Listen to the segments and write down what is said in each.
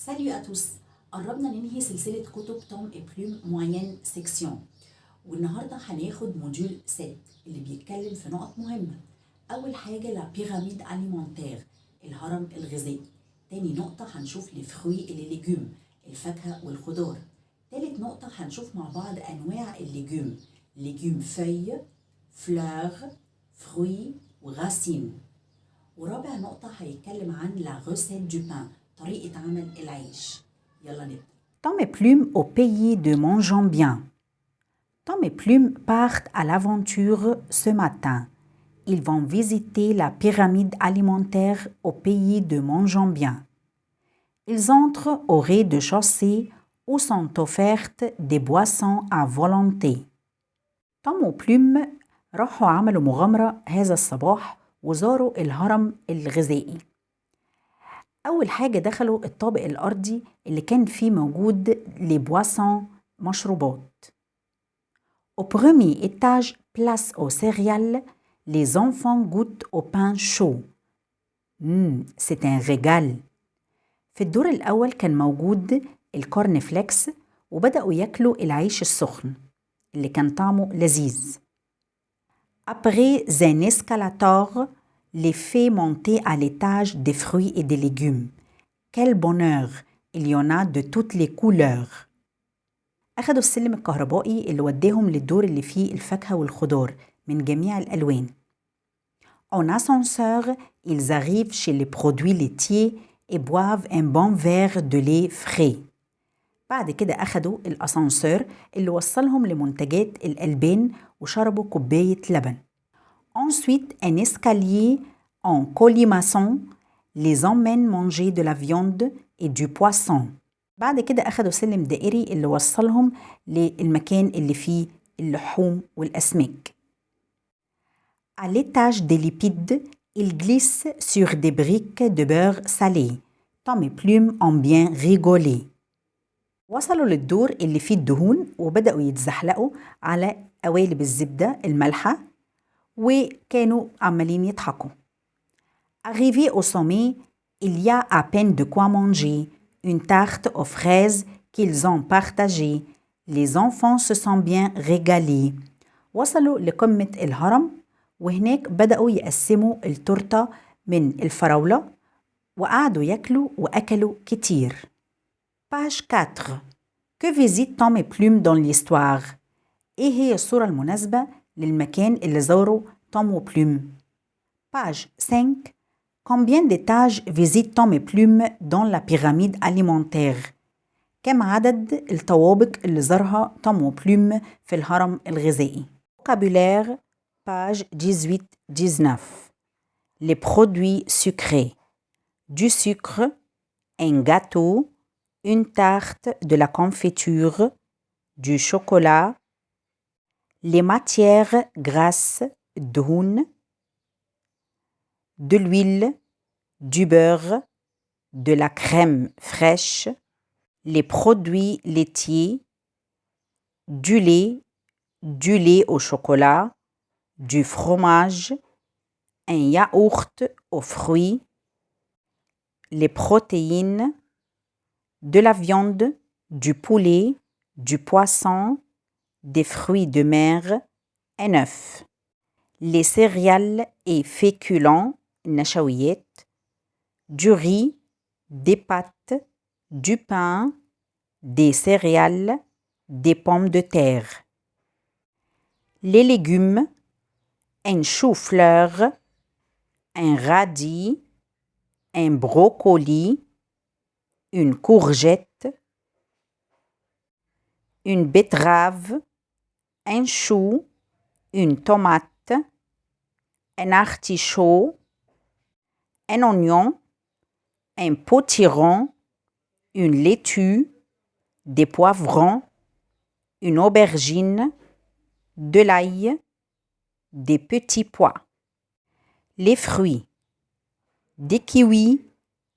Salut à tous. قربنا ننهي سلسلة كتب توم بلوم موين سيكسيون، والنهاردة هناخد موديول 6 اللي بيتكلم في نقط مهمة. أول حاجة لا بيراميد أليمونتير، الهرم الغذائي. تاني نقطة هنشوف الفروي اللي ليجوم، الفاكهة والخضار. تالت نقطة هنشوف مع بعض أنواع الليجوم، ليجوم فeuille، فلور، فروي وراسين. ورابع نقطة هيتكلم عن لا recette du pain، طريقة عمل العيش. يلا نبدأ. Tom et Plume au pays de Mangeons Bien. Tom et Plume partent à l'aventure ce matin. Ils vont visiter la pyramide alimentaire au pays de Mangeons Bien. Ils entrent au rez-de-chaussée où sont offertes des boissons à volonté. توم وبلوم راحوا عملوا مغامرة هذا الصباح وزاروا الهرم الغذائي. أول حاجة دخلوا الطابق الأرضي اللي كان فيه موجود لبواسون مشروبات. Au premier étage, place aux céréales, les enfants goûtent au pain chaud. C'est un régal. في الدور الأول كان موجود الكورن فليكس وبدأوا ياكلوا العيش السخن اللي كان طعمه لذيذ. Après un escalator, les fait monter à l'étage des fruits et des légumes. Quel bonheur! Il y en a de toutes les couleurs. أخدوا السلم الكهربائي اللي وداهم للدور اللي فيه الفاكهة والخضار من جميع الألوان. En ascenseur, ils arrivent chez les produits laitiers et boivent un bon verre de lait frais. بعد كده أخدوا الأسانسور اللي وصلهم لمنتجات الألبان وشربوا كوباية لبن. Ensuite, un escalier en colimaçon les emmène manger de la viande et du poisson. بعد كده أخدوا سلم دائري اللي وصلهم للمكان اللي فيه اللحوم والأسماك. À l'étage des lipides, ils glissent sur des briques de beurre salé. Tom et Plume ont bien rigolé. وصلوا للدور اللي فيه الدهون وبدأوا يتزحلقوا على قوالب الزبدة المالحة وكانوا عمالين يضحكوا. Arrivé au sommet, il y a à peine de quoi manger, une tarte aux fraises qu'ils ont partagée. Les enfants se sont bien régalés. وصلوا لقمة الهرم وهناك بدأوا يقسموا التورتة من الفراولة وقعدوا ياكلوا وأكلوا كتير. Page 4. Que visite Tom et Plume dans l'histoire? إيه هي الصورة المناسبة للمكان اللي زاره توم وبلوم؟ Page 5. Combien d'étages visitent Tom et Plume dans la pyramide alimentaire? كم عدد الطوابق اللي زارها توم وبلوم في الهرم الغذائي؟ Vocabulaire, page 18-19. Les produits sucrés. Du sucre, un gâteau, une tarte, de la confiture, du chocolat. Les matières grasses, دهون, de l'huile, du beurre, de la crème fraîche, les produits laitiers, du lait au chocolat, du fromage, un yaourt aux fruits, les protéines, de la viande, du poulet, du poisson, des fruits de mer, un œuf. Les céréales et féculents, نشويات, du riz, des pâtes, du pain, des céréales, des pommes de terre. Les légumes, un chou-fleur, un radis, un brocoli, une courgette, une betterave, un chou, une tomate, un artichaut, un oignon, un potiron, une laitue, des poivrons, une aubergine, de l'ail, des petits pois. Les fruits, des kiwis,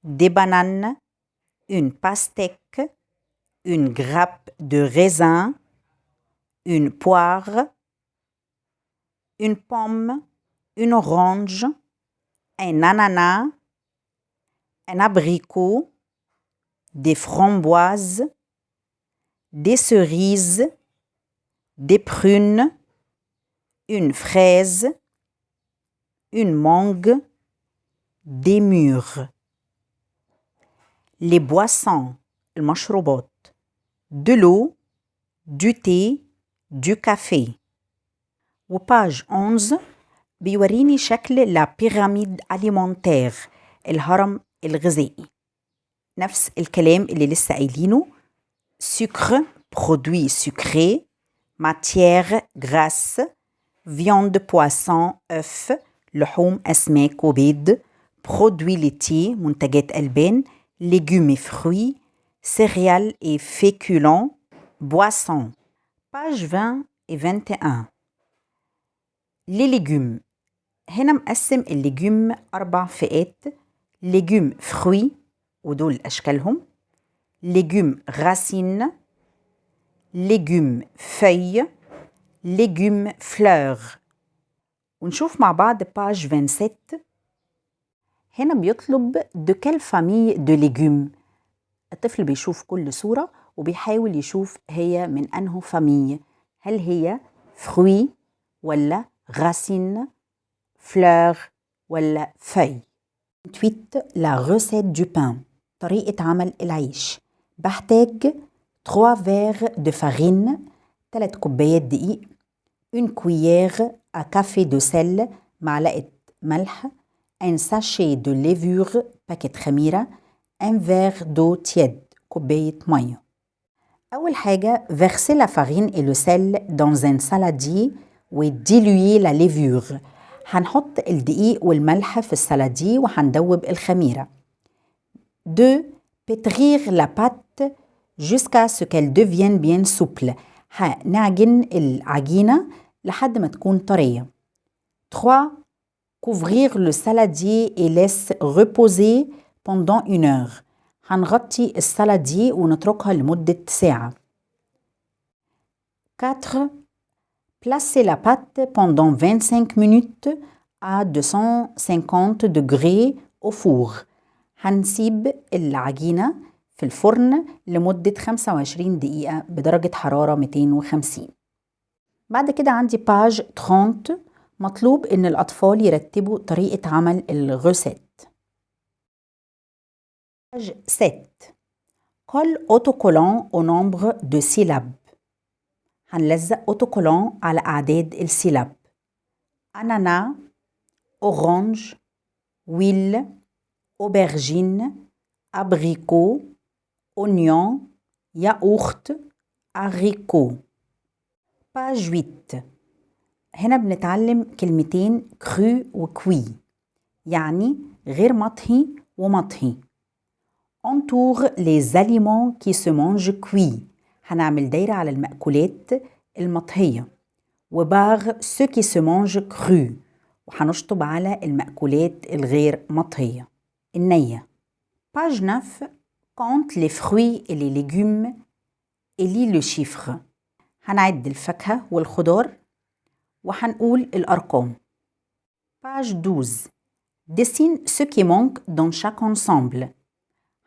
des bananes, une pastèque, une grappe de raisin, une poire, une pomme, une orange, un ananas, un abricot, des framboises, des cerises, des prunes, une fraise, une mangue, des mûres. Les boissons, المشروبات, de l'eau, du thé, du café. وباج 11 بيوريني شكل لا بيراميد أليمونتير، الهرم الغذائي. نفس الكلام اللي لسه قايلينه: sucre, produit sucré, matière grasse, viande poisson œuf، لحوم أسماك وبيض، produits laitiers، منتجات ألبان، légumes et fruits، céréales et féculents، boissons. Page 20 et 21. Les légumes. هنا مقسم الليجوم 4 فئات: légumes fruits ودول أشكالهم، légumes racines، légumes feuilles، légumes fleurs. ونشوف مع بعض page 27. هنا بيطلب de quelle famille de légumes. الطفل بيشوف كل صورة وبيحاول يشوف هي من أنه فامية، هل هي fruits ولا racines، fleurs ولا feuilles. 28. La recette du pain. طريقة عمل العيش. بحتاج 3 verres de farine، 3 كوبايات دقيق، une cuillère à café de sel، معلقة ملح، un sachet de levure، باكيت خميرة، un verre d'eau tiède، كوباية مية. أول حاجة verser la farine et le sel dans un saladier وdiluer la levure. هنحط الدقيق والملح في السلادي وهندوب الخميرة. 2. Pétrir la pâte jusqu'à ce qu'elle devienne bien souple. هنعجن العجينة لحد ما تكون طرية. 3. Couvrir le saladier et laisse reposer pendant 1 heure. هنغطي السلادي ونتركها لمدة ساعة. 4. Placer la pâte pendant 25 minutes à 250 degrés au four. هنسيب العجينة في الفرن لمدة 25 دقيقة بدرجة حرارة 250. بعد كده عندي page 30. مطلوب إن الأطفال يرتبوا طريقة عمل الغوسيت. page 7. Colle autocollant au nombre de syllabes. هنلزق autocollant على أعداد السيلاب: أنانا، أورانج، ويل، aubergine، abricot، oignon، yaourt، haricot. page 8. هنا بنتعلم كلمتين cru وكوي، يعني غير مطهي ومطهي. entoure les aliments qui se mangent cuits. هنعمل دايرة على المأكولات المطهية. وباغ ceux qui se mangent crus. وهنشطب على المأكولات الغير مطهية النية. page 9. compte les fruits et les légumes et lis le chiffre. هنعد الفاكهة والخضار وهنقول الأرقام. page 12. dessine ce qui manque dans chaque ensemble.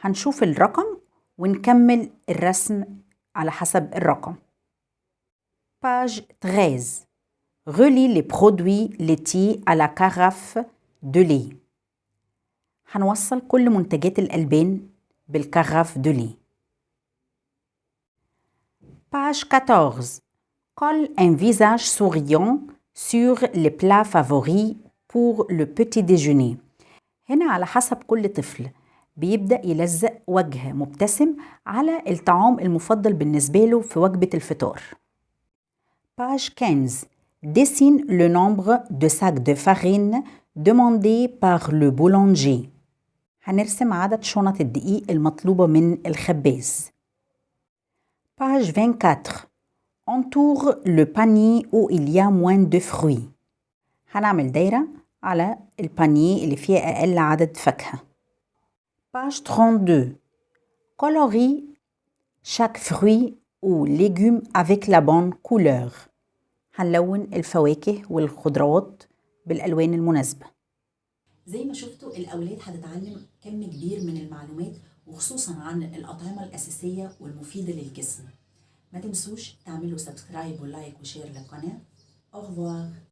هنشوف الرقم ونكمل الرسم على حسب الرقم. page 13. relie les produits laitiers à la carafe de lait. هنوصل كل منتجات الألبان بالكراف de lait. page 14. colle un visage souriant sur les plats favoris pour le petit déjeuner. هنا على حسب كل طفل بيبدأ يلزق وجه مبتسم على الطعام المفضل بالنسبة له في وجبة الفطار. page 15. dessine le nombre de sacs de farine demandé par le boulanger. هنرسم عدد شنط الدقيق المطلوبة من الخباز. page 24. entoure le panier où il y a moins de fruits. هنعمل دايرة على البانيه اللي فيه أقل عدد فاكهة. page 32. colorie chaque fruit ou légume avec la bonne couleur. هنلون الفواكه والخضروات بالألوان المناسبة. زي ما شفتوا الأولاد هتتعلم كم كبير من المعلومات وخصوصا عن الأطعمة الأساسية والمفيدة للجسم. ما تنسوش تعملوا سبسكرايب ولايك وشير للقناة. أو revoir.